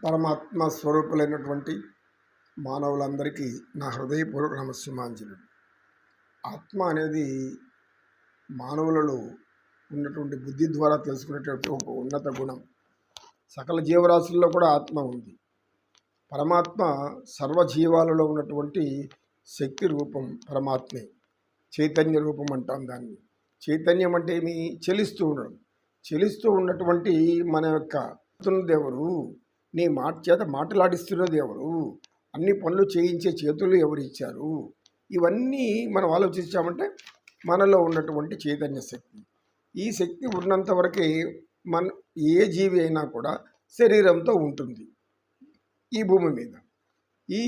పరమాత్మ స్వరూపులైనటువంటి మానవులందరికీ నా హృదయపూర్వక నమస్సుమాంజలు. ఆత్మ అనేది మానవులలో ఉన్నటువంటి బుద్ధి ద్వారా తెలుసుకునేటువంటి ఒక ఉన్నత గుణం. సకల జీవరాశుల్లో కూడా ఆత్మ ఉంది. పరమాత్మ సర్వజీవాలలో ఉన్నటువంటి శక్తి రూపం పరమాత్మే. చైతన్య రూపం అంటాం దాన్ని. చైతన్యం అంటే ఏమి? చెలిస్తూ ఉండడం. చెలిస్తూ ఉన్నటువంటి మన యొక్క దేవుడు, నీ మాట చేత మాటలాడిస్తున్నది ఎవరు, అన్ని పనులు చేయించే చేతులు ఎవరు ఇచ్చారు, ఇవన్నీ మనం ఆలోచించామంటే మనలో ఉన్నటువంటి చైతన్య శక్తి. ఈ శక్తి ఉన్నంత వరకే మన ఏ జీవి అయినా కూడా శరీరంతో ఉంటుంది ఈ భూమి మీద. ఈ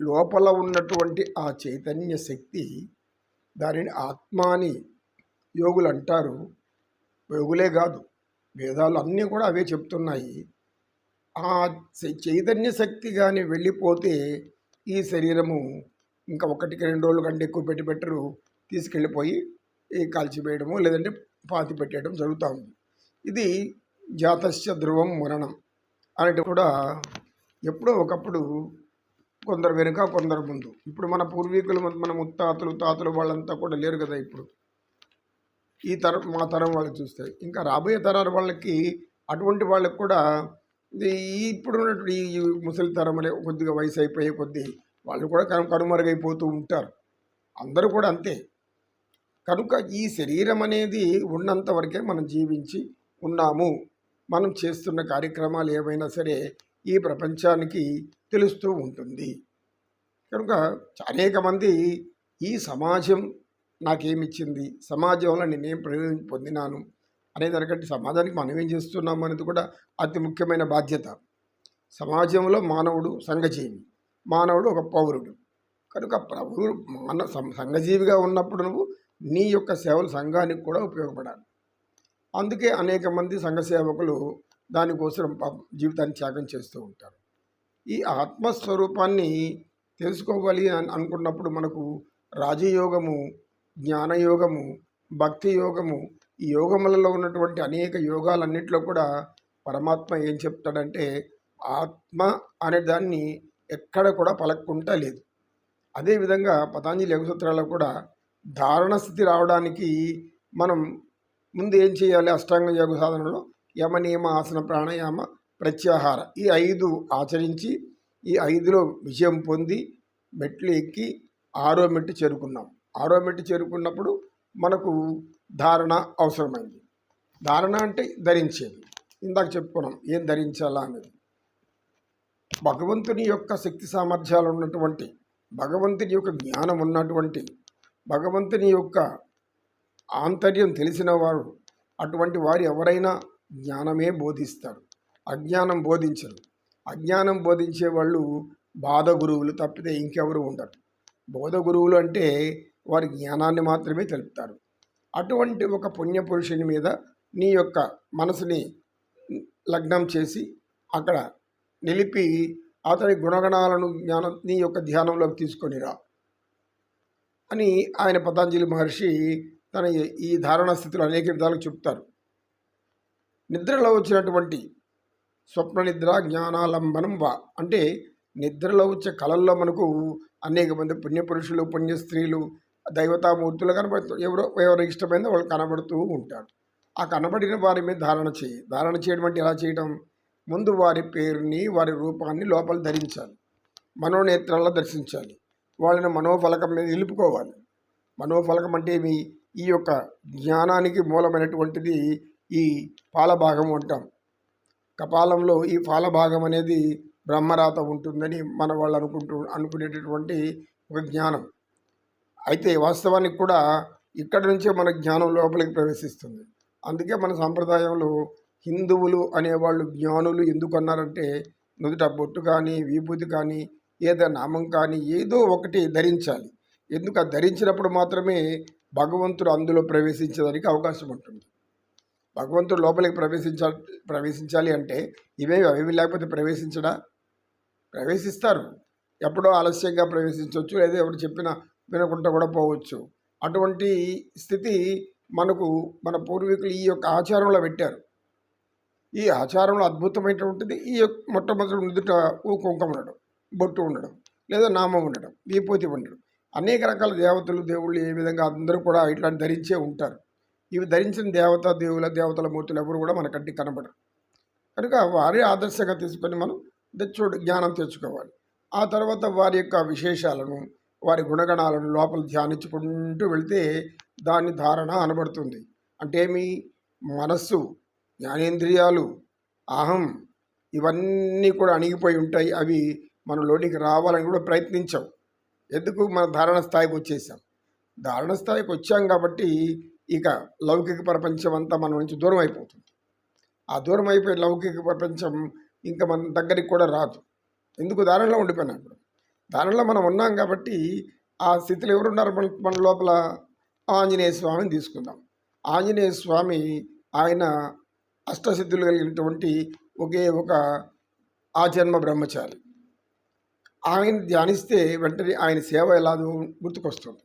లోపల ఉన్నటువంటి ఆ చైతన్య శక్తి, దానిని ఆత్మ అని యోగులు అంటారు. యోగులే కాదు, వేదాలు అన్నీ కూడా అవే చెప్తున్నాయి. ఆ చైతన్య శక్తి కానీ వెళ్ళిపోతే ఈ శరీరము ఇంకా 1-2 రోజుల కంటే ఎక్కువ పెట్టరు, తీసుకెళ్ళిపోయి కాల్చివేయడము లేదంటే పాతి పెట్టేయడం జరుగుతూ ఉంది. ఇది జాతస్య ధ్రువం మరణం అనేది కూడా ఎప్పుడో ఒకప్పుడు కొందరు వెనుక కొందరు ముందు. ఇప్పుడు మన పూర్వీకులు, మన ముత్తాతలు తాతలు వాళ్ళంతా కూడా లేరు కదా. ఇప్పుడు ఈ తరం, మా తరం వాళ్ళు చూస్తే ఇంకా రాబోయే తరాల వాళ్ళకి, అటువంటి వాళ్ళకి కూడా ఇప్పుడు ఉన్నటువంటి ఈ ముసలి తరం అనే కొద్దిగా వయసు అయిపోయే కొద్దీ వాళ్ళు కూడా కనుమరుగైపోతూ ఉంటారు. అందరూ కూడా అంతే. కనుక ఈ శరీరం అనేది ఉన్నంత వరకే మనం జీవించి ఉన్నాము. మనం చేస్తున్న కార్యక్రమాలు ఏవైనా సరే ఈ ప్రపంచానికి తెలుస్తూ ఉంటుంది. కనుక అనేక మంది ఈ సమాజం నాకేమిచ్చింది, సమాజంలో నేనేం ప్రయోజనం పొందినాను అనేదానికంటే సమాజానికి మనం ఏం చేస్తున్నాము అనేది కూడా అతి ముఖ్యమైన బాధ్యత. సమాజంలో మానవుడు సంఘజీవి, మానవుడు ఒక పౌరుడు. కనుక సంఘజీవిగా ఉన్నప్పుడు నువ్వు నీ యొక్క సేవలు సంఘానికి కూడా ఉపయోగపడాలి. అందుకే అనేక మంది సంఘ సేవకులు దానికోసం జీవితాన్ని త్యాగం చేస్తూ ఉంటారు. ఈ ఆత్మస్వరూపాన్ని తెలుసుకోవాలి అని అనుకున్నప్పుడు మనకు రాజయోగము, జ్ఞానయోగము, భక్తి యోగము, ఈ యోగములలో ఉన్నటువంటి అనేక యోగాలన్నింటిలో కూడా పరమాత్మ ఏం చెప్తాడంటే ఆత్మ అనే దాన్ని ఎక్కడ కూడా పలక్కుంటా లేదు. అదేవిధంగా పతాంజలి యోగసూత్రాల్లో కూడా ధారణ స్థితి రావడానికి మనం ముందు ఏం చేయాలి? అష్టాంగ యోగ సాధనలో యమ, నియమ, ఆసన, ప్రాణాయామ, ప్రత్యాహార ఈ 5 ఆచరించి ఈ 5లో విజయం పొంది మెట్లు ఎక్కి 6వ మెట్టు చేరుకున్నాం. 6వ మెట్టు చేరుకున్నప్పుడు మనకు ధారణ అవసరమైంది. ధారణ అంటే ధరించేది. ఇందాక చెప్పుకున్నాం ఏం ధరించాలా అనేది. భగవంతుని యొక్క శక్తి సామర్థ్యాలు ఉన్నటువంటి, భగవంతుని యొక్క జ్ఞానం ఉన్నటువంటి, భగవంతుని యొక్క ఆంతర్యం తెలిసిన వారు, అటువంటి వారు ఎవరైనా జ్ఞానమే బోధిస్తారు, అజ్ఞానం బోధించరు. అజ్ఞానం బోధించే వాళ్ళు బాధ గురువులు తప్పితే ఇంకెవరు ఉండరు. బోధ గురువులు అంటే వారి జ్ఞానాన్ని మాత్రమే తెలుపుతారు. అటువంటి ఒక పుణ్యపురుషుని మీద నీ యొక్క మనసుని లగ్నం చేసి అక్కడ నిలిపి అతని గుణగణాలను నీ యొక్క ధ్యానంలోకి తీసుకొనిరా అని ఆయన పతంజలి మహర్షి తన ఈ ధారణ స్థితిలో అనేక విధాలుగా చెప్తారు. నిద్రలో వచ్చినటువంటి స్వప్న నిద్ర జ్ఞానాలంబనం వా అంటే నిద్రలో వచ్చే కళల్లో మనకు అనేక మంది పుణ్యపురుషులు, పుణ్య స్త్రీలు, దైవతామూర్తులు కనబడుతూ ఎవరు ఇష్టమైందో వాళ్ళు కనబడుతూ ఉంటారు. ఆ కనబడిన వారి మీద ధారణ చేయి. ధారణ చేయడం అంటే ఎలా చేయడం? ముందు వారి పేరుని, వారి రూపాన్ని లోపల ధరించాలి, మనోనేత్రాల్లో దర్శించాలి, వాళ్ళని మనోఫలకం మీద నిలుపుకోవాలి. మనోఫలకం అంటే ఈ యొక్క జ్ఞానానికి మూలమైనటువంటిది ఈ పాలభాగం అంటాం. కపాలంలో ఈ పాలభాగం అనేది బ్రహ్మరాత ఉంటుందని మన వాళ్ళు అనుకునేటటువంటి ఒక జ్ఞానం. అయితే వాస్తవానికి కూడా ఇక్కడ నుంచే మన జ్ఞానం లోపలికి ప్రవేశిస్తుంది. అందుకే మన సాంప్రదాయంలో హిందువులు అనేవాళ్ళు జ్ఞానులు ఎందుకు అన్నారంటే నుదుట బొట్టు కానీ, విభూతి కానీ, ఏదో నామం కానీ ఏదో ఒకటి ధరించాలి. ఎందుకు అది ధరించినప్పుడు మాత్రమే భగవంతుడు అందులో ప్రవేశించడానికి అవకాశం ఉంటుంది. భగవంతుడు లోపలికి ప్రవేశించాలి అంటే అవేవి లేకపోతే ప్రవేశిస్తారు. ఎప్పుడో ఆలస్యంగా ప్రవేశించవచ్చు, లేదా ఎవరు చెప్పినా వినకుండా కూడా పోవచ్చు. అటువంటి స్థితి మనకు మన పూర్వీకులు ఈ యొక్క ఆచారంలో పెట్టారు. ఈ ఆచారంలో అద్భుతమైనటువంటిది ఈ మొట్టమొదటి నుదుట కుంకుమ ఉండడం, బొట్టు ఉండడం, లేదా నామం ఉండడం, విభూతి ఉండడం. అనేక రకాల దేవతలు దేవుళ్ళు ఏ విధంగా అందరూ కూడా ఇట్లాంటి ధరించే ఉంటారు. ఇవి ధరించిన దేవతల మూర్తులు ఎవరు కూడా మన కంటికి కనబడరు. కనుక వారి ఆదర్శంగా తీసుకొని మనం జ్ఞానం తెచ్చుకోవాలి. ఆ తర్వాత వారి యొక్క విశేషాలను, వారి గుణగణాలను లోపల ధ్యానించుకుంటూ వెళితే దాన్ని ధారణ అనబడుతుంది. అంటే మీ మనస్సు, జ్ఞానేంద్రియాలు, అహం ఇవన్నీ కూడా అణిగిపోయి ఉంటాయి. అవి మన లోనికి రావాలని కూడా ప్రయత్నించాం. ఎందుకు? మన ధారణ స్థాయికి వచ్చేసాం. ధారణ స్థాయికి వచ్చాం కాబట్టి ఇక లౌకిక ప్రపంచం అంతా మన నుంచి దూరం అయిపోతుంది. ఆ దూరం అయిపోయి లౌకిక ప్రపంచం ఇంకా మన దగ్గరికి కూడా రాదు. ఎందుకు? ధారణలో ఉండిపోయినా. ఇప్పుడు ధారణలో మనం ఉన్నాం కాబట్టి ఆ స్థితిలో ఎవరున్నారు మన లోపల? ఆంజనేయ స్వామిని తీసుకుందాం. ఆంజనేయ స్వామి ఆయన అష్టసిద్ధులు కలిగినటువంటి ఒకే ఒక ఆజన్మ బ్రహ్మచారి. ఆయన ధ్యానిస్తే వెంటనే ఆయన సేవ ఎలా గుర్తుకొస్తుంది.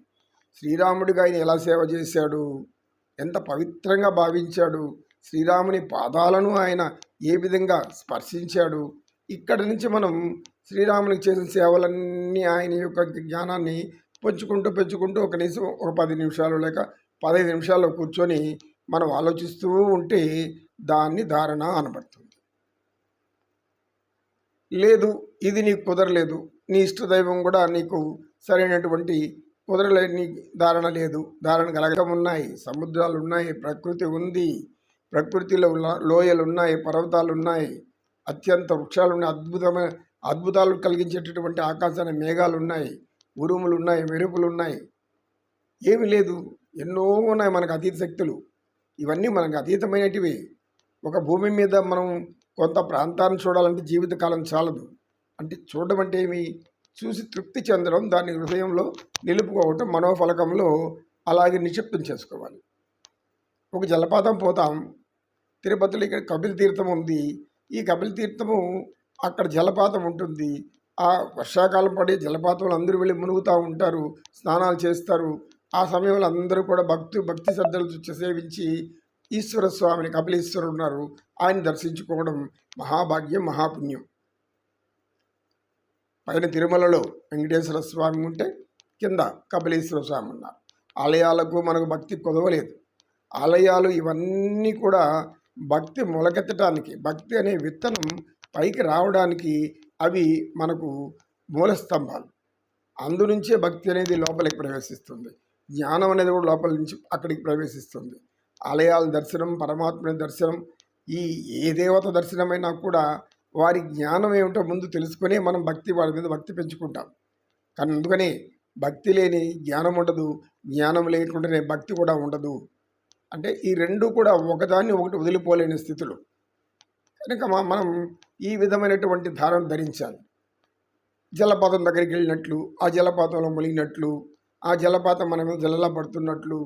శ్రీరాముడిగా ఆయన ఎలా సేవ చేశాడు, ఎంత పవిత్రంగా భావించాడు, శ్రీరాముని పాదాలను ఆయన ఏ విధంగా స్పర్శించాడు. ఇక్కడి నుంచి మనం శ్రీరామునికి చేసిన సేవలన్నీ ఆయన యొక్క జ్ఞానాన్ని పెంచుకుంటూ ఒక 10 నిమిషాలు లేక 15 నిమిషాల్లో కూర్చొని మనం ఆలోచిస్తూ ఉంటే దాన్ని ధారణ అనబడుతుంది. లేదు, ఇది నీకు కుదరలేదు, నీ ఇష్టదైవం కూడా నీకు సరైనటువంటి కుదరలేని ధారణ లేదు, ధారణ కలగడం ఉన్నాయి, సముద్రాలు ఉన్నాయి, ప్రకృతి ఉంది, ప్రకృతిలో లోయలు ఉన్నాయి, పర్వతాలు ఉన్నాయి, అత్యంత వృక్షాలు ఉన్నాయి, అద్భుతాలు కలిగించేటటువంటి ఆకాశాన్ని మేఘాలు ఉన్నాయి, ఉరుములు ఉన్నాయి, మెరుపులు ఉన్నాయి. ఏమి లేదు, ఎన్నో ఉన్నాయి మనకు అతీత శక్తులు. ఇవన్నీ మనకు అతీతమైనటివి. ఒక భూమి మీద మనం కొంత ప్రాంతాన్ని చూడాలంటే జీవితకాలం చాలదు. అంటే చూడడం అంటే ఏమి? చూసి తృప్తి చెందడం, దాన్ని హృదయంలో నిలుపుకోవటం, మనోఫలకంలో అలాగే నిక్షిప్తం చేసుకోవాలి. ఒక జలపాతం పోతాం, తిరుపతిలో ఇక్కడ కపిల తీర్థం ఉంది. ఈ కపిల తీర్థము అక్కడ జలపాతం ఉంటుంది. ఆ వర్షాకాలం పడే జలపాతంలో అందరూ వెళ్ళి మునుగుతూ ఉంటారు, స్నానాలు చేస్తారు. ఆ సమయంలో అందరూ కూడా భక్తి శ్రద్ధలు సేవించి ఈశ్వర స్వామిని, కపిలేశ్వరుడు ఉన్నారు, ఆయన దర్శించుకోవడం మహాభాగ్యం, మహాపుణ్యం. పైన తిరుమలలో వెంకటేశ్వర స్వామి ఉంటే కింద కపిలేశ్వర స్వామి ఉన్నారు. ఆలయాలకు మనకు భక్తి కుదవలేదు. ఆలయాలు ఇవన్నీ కూడా భక్తి మొలకెత్తడానికి, భక్తి అనే విత్తనం పైకి రావడానికి అవి మనకు మూలస్తంభాలు. అందునుంచే భక్తి అనేది లోపలికి ప్రవేశిస్తుంది. జ్ఞానం అనేది కూడా లోపల నుంచి అక్కడికి ప్రవేశిస్తుంది. ఆలయాల దర్శనం, పరమాత్మని దర్శనం, ఏ దేవత దర్శనమైనా కూడా వారి జ్ఞానం ఏమిటో ముందు తెలుసుకొని మనం వారి మీద భక్తి పెంచుకుంటాం. కానీ అందుకనే భక్తి లేని జ్ఞానం ఉండదు, జ్ఞానం లేకుండానే భక్తి కూడా ఉండదు. అంటే ఈ రెండు కూడా ఒకదాన్ని ఒకటి వదిలిపోలేని స్థితులు. కనుక మనం ఈ విధమైనటువంటి ధారణ ధరించాలి. జలపాతం దగ్గరికి వెళ్ళినట్లు, ఆ జలపాతంలో మునిగినట్లు, ఆ జలపాతం మన మీద జలలా పడుతున్నట్లు,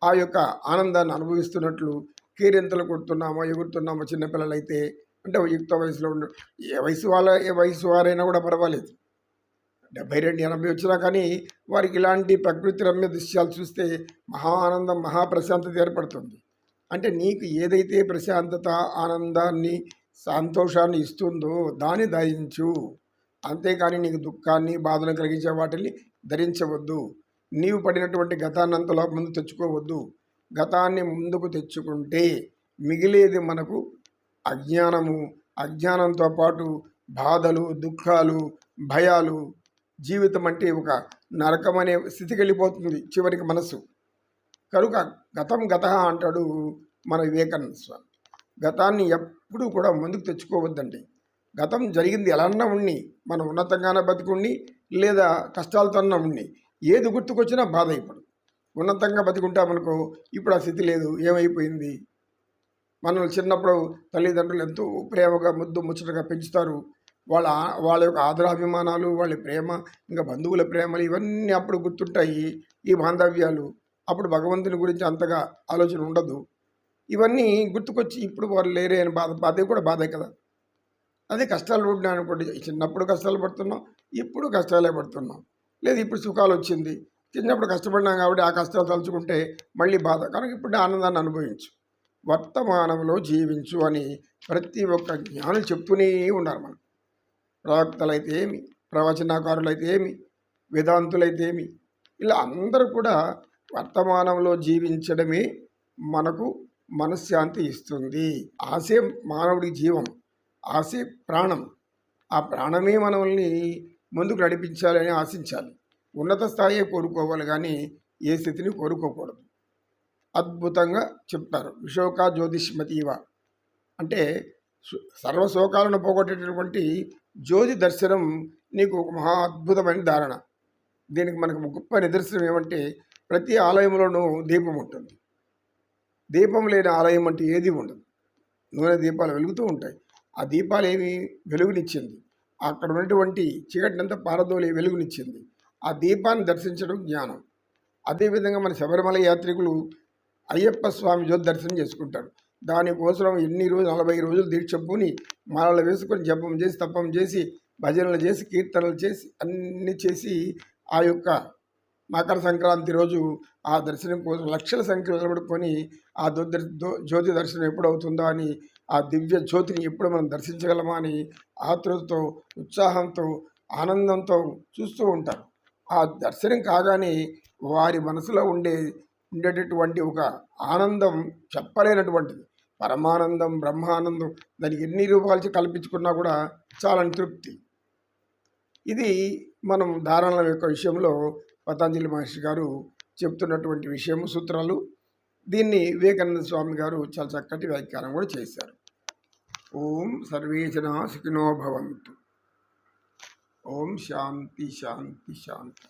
ఆ యొక్క ఆనందాన్ని అనుభవిస్తున్నట్లు, కేరింతలు కొడుతున్నామో ఎగురుతున్నామో చిన్నపిల్లలు అయితే, అంటే యుక్త వయసులో ఏ వయసు వారైనా కూడా పర్వాలేదు. 72, 80 వచ్చినా కానీ వారికి ఇలాంటి ప్రకృతి రమ్య దృశ్యాలు చూస్తే మహా ఆనందం, మహాప్రశాంతత ఏర్పడుతుంది. అంటే నీకు ఏదైతే ప్రశాంతత, ఆనందాన్ని, సంతోషాన్ని ఇస్తుందో దాన్ని ధరించు. అంతేకాని నీకు దుఃఖాన్ని, బాధను కలిగించే వాటిని ధరించవద్దు. నీవు పడినటువంటి గతాన్ని అంతలో ముందు తెచ్చుకోవద్దు. గతాన్ని ముందుకు తెచ్చుకుంటే మిగిలేది మనకు అజ్ఞానము. అజ్ఞానంతో పాటు బాధలు, దుఃఖాలు, భయాలు. జీవితం అంటే ఒక నరకం అనే స్థితికి వెళ్ళిపోతుంది చివరికి మనసు. కనుక గతం గత అంటాడు మన వివేకానంద స్వామి. గతాన్ని ఎప్పుడూ కూడా ముందుకు తెచ్చుకోవద్దండి. గతం జరిగింది ఎలాన్నా ఉండి, మనం ఉన్నతంగానే బతికుండి లేదా కష్టాలతో ఉండి, ఏది గుర్తుకొచ్చినా బాధ. ఇప్పుడు ఉన్నతంగా బతికుంటామనుకో, ఇప్పుడు ఆ స్థితి లేదు, ఏమైపోయింది? మనల్ని చిన్నప్పుడు తల్లిదండ్రులు ఎంతో ప్రేమగా ముచ్చటగా పెంచుతారు. వాళ్ళ యొక్క ఆదరాభిమానాలు, వాళ్ళ ప్రేమ, ఇంకా బంధువుల ప్రేమలు ఇవన్నీ అప్పుడు గుర్తుంటాయి. ఈ బాంధవ్యాలు అప్పుడు భగవంతుని గురించి అంతగా ఆలోచన ఉండదు. ఇవన్నీ గుర్తుకొచ్చి ఇప్పుడు వాళ్ళు లేరే అని బాధే కూడా బాధే కదా. అదే కష్టాలు ఉండే అనుకోండి, చిన్నప్పుడు కష్టాలు పడుతున్నాం, ఇప్పుడు కష్టాలే పడుతున్నాం. లేదు ఇప్పుడు సుఖాలు వచ్చింది, చిన్నప్పుడు కష్టపడినాం కాబట్టి ఆ కష్టాలు తలుచుకుంటే మళ్ళీ బాధ. కనుక ఇప్పుడు ఆనందాన్ని అనుభవించు. వర్తమానంలో జీవించు అని ప్రతి ఒక్క జ్ఞానం చెప్తూనే ఉన్నారు మనం. ప్రవక్తలైతే ఏమి, ప్రవచనకారులైతే ఏమి, వేదాంతులైతే ఏమి, ఇలా అందరూ కూడా వర్తమానంలో జీవించడమే మనకు మనశ్శాంతి ఇస్తుంది. ఆశే మానవుడి జీవం, ఆశే ప్రాణం. ఆ ప్రాణమే మనల్ని ముందుకు నడిపించాలని ఆశించాలి. ఉన్నత స్థాయి కోరుకోవాలి కానీ ఏ స్థితిని కోరుకోకూడదు. అద్భుతంగా చెప్తారు. విశోక జ్యోతిష్మతీవ అంటే సర్వశోకాలను పోగొట్టేటటువంటి జ్యోతి దర్శనం నీకు ఒక మహా అద్భుతమైన ధారణ. దీనికి మనకు గొప్ప నిదర్శనం ఏమంటే ప్రతి ఆలయంలోనూ దీపం ఉంటుంది. దీపం లేని ఆలయం అంటే ఏది ఉండదు. నూనె దీపాలు వెలుగుతూ ఉంటాయి. ఆ దీపాలు ఏమి వెలుగునిచ్చింది, అక్కడ ఉన్నటువంటి చీకటినంతా పారదోలి వెలుగునిచ్చింది. ఆ దీపాన్ని దర్శించడం జ్ఞానం. అదేవిధంగా మన శబరిమల యాత్రికులు అయ్యప్ప స్వామి జ్యోతి దర్శనం చేసుకుంటారు. దానికోసం ఎన్ని రోజులు 40 రోజులు దీక్ష పూని మాలలు వేసుకొని జపం చేసి తపం చేసి భజనలు చేసి కీర్తనలు చేసి అన్నీ చేసి ఆ యొక్క మకర సంక్రాంతి రోజు ఆ దర్శనం కోసం లక్షల సంఖ్యలో నిలబడుకొని ఆ జ్యోతి దర్శనం ఎప్పుడు అవుతుందో అని, ఆ దివ్య జ్యోతిని ఎప్పుడు మనం దర్శించగలమా అని ఆతృతతో, ఉత్సాహంతో, ఆనందంతో చూస్తూ ఉంటారు. ఆ దర్శనం కాగానే వారి మనసులో ఉండేటటువంటి ఒక ఆనందం చెప్పలేనటువంటిది. పరమానందం, బ్రహ్మానందం, దానికి ఎన్ని రూపాలు కల్పించుకున్నా కూడా చాలా తృప్తి. ఇది మనం ధారణల యొక్క విషయంలో పతంజలి మహర్షి గారు చెప్తున్నటువంటి విషయము, సూత్రాలు. దీన్ని వివేకానంద స్వామి గారు చాలా చక్కటి వ్యాఖ్యానం కూడా చేశారు. ఓం సర్వే జనా సుఖినో భవంతు. ఓం శాంతి శాంతి శాంతి.